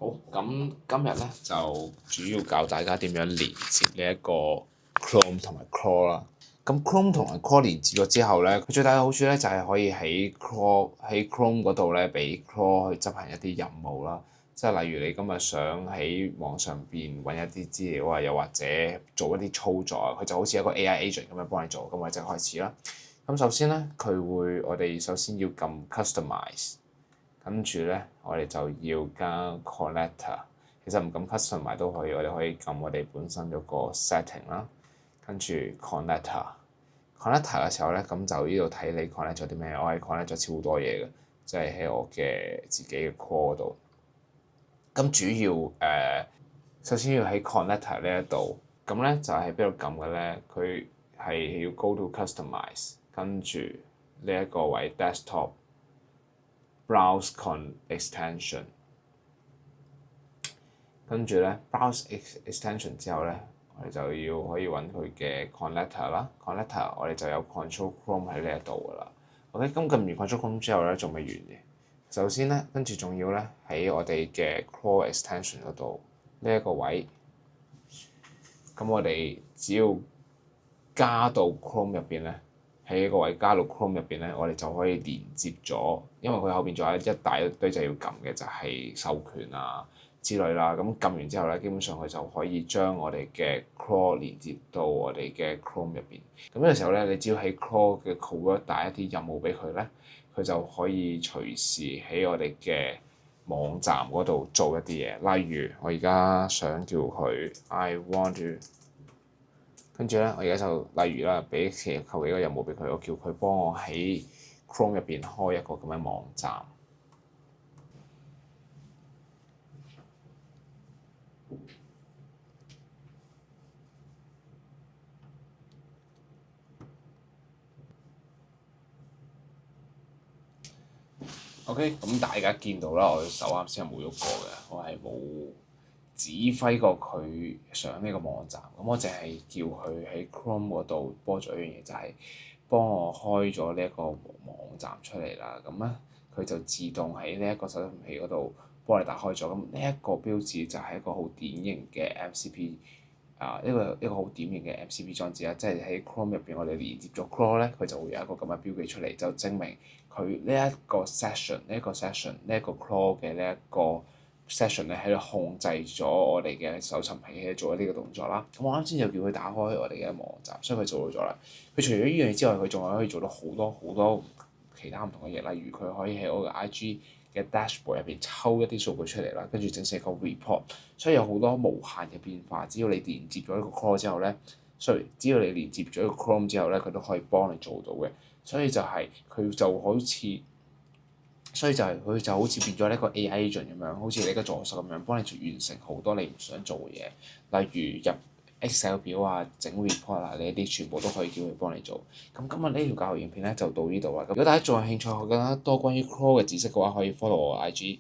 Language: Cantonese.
好，咁今日咧就主要教大家點樣連接呢一個 Chrome 同埋 Claw 啦。咁 Chrome 同埋 Claw 連接咗之後咧，佢最大嘅好處咧就係可以喺 Chrome 嗰度咧，俾 Claw 去執行一啲任務啦。即係例如你今日想喺網上邊揾一啲資料啊，又或者做一啲操作啊，佢就好似一個 AI agent 咁樣幫你做。咁我哋即刻開始啦。咁首先咧，我哋首先要撳 Customize。跟住咧，我哋就要加 connector。其實唔撳 customize 都可以，我哋可以撳我哋本身嗰個 setting 啦。跟住 connector 嘅時候咧，咁就呢度睇你 connect 咗啲咩。我係 connect 咗超多嘢嘅，即係喺我嘅自己嘅 core 度。咁主要首先要喺 connector 呢一度，咁咧就係邊度撳嘅咧？佢係要 go to customize，跟住呢一個位 desktop。Browse extension， 跟住咧 browse extension 之後咧，我哋就要可以揾佢嘅 connector 啦。connector 我哋就有 control Chrome 喺呢一度噶啦。OK， 咁撳完 control Chrome 之後咧，仲未完嘅。首先咧，跟住仲要咧喺我哋嘅 Claw extension 嗰度呢一個位，咁我哋只要加到 Chrome 入邊咧。喺一個位加到 Chrome 入邊咧，我哋就可以連接咗，因為佢後邊仲有一大堆就要撳嘅，就係授權啊之類啦。咁撳完之後咧，基本上佢就可以將我哋嘅 Claw 連接到我哋嘅 Chrome 入邊。咁呢個時候咧，你只要喺 Claw 嘅 code 打一啲任務俾佢咧，佢就可以隨時喺我哋嘅網站嗰度做一啲嘢。例如我而家想叫佢 I want to。跟住咧，我而家就例如啦，俾求幾個任務俾佢，我叫佢幫我喺 Chrome 入邊開一個咁嘅網站。OK，咁大家見到啦，我手啱先係冇喐過嘅，我係冇指揮過佢上呢個網站。咁我淨係叫佢喺 Chrome 嗰度幫咗一樣嘢，就係幫我開咗呢一個網站出嚟啦。咁咧，佢就自動喺呢一個搜尋器嗰度幫你打開咗。咁呢一個標誌就係一個好典型嘅 MCP 一個好典型嘅 MCP 裝置啦。即係喺 Chrome 入邊，我哋連接咗 Claw 咧，佢就會有一個咁嘅標記出嚟，就證明佢呢一個 session 呢一個 Claw 嘅呢一個 session 咧喺度控制咗我哋嘅搜尋器喺度做呢個動作啦。咁我啱先就叫佢打開我哋嘅網站，所以佢做到咗啦。佢除咗呢樣嘢之外，佢仲可以做到好多其他唔同嘅嘢，例如佢可以喺我嘅 IG 嘅 dashboard 入邊抽一啲數據出嚟啦，跟住整成個 report， 所以有好多無限嘅變化。只要你連接咗一個 Claw 之後咧，只要你連接咗一個 Chrome 之後咧，佢都可以幫你做到嘅。所以佢就好似變咗一個 AI agent 咁樣，好似你嘅助手咁樣，幫你完成好多你唔想做嘅嘢，例如入 Excel 表啊、整 report 啊，呢一啲全部都可以叫佢幫你做。咁今日呢條教學影片咧就到呢度啦。如果大家仲有興趣學更加多關於 Claw 嘅知識嘅話，可以 follow 我 IG。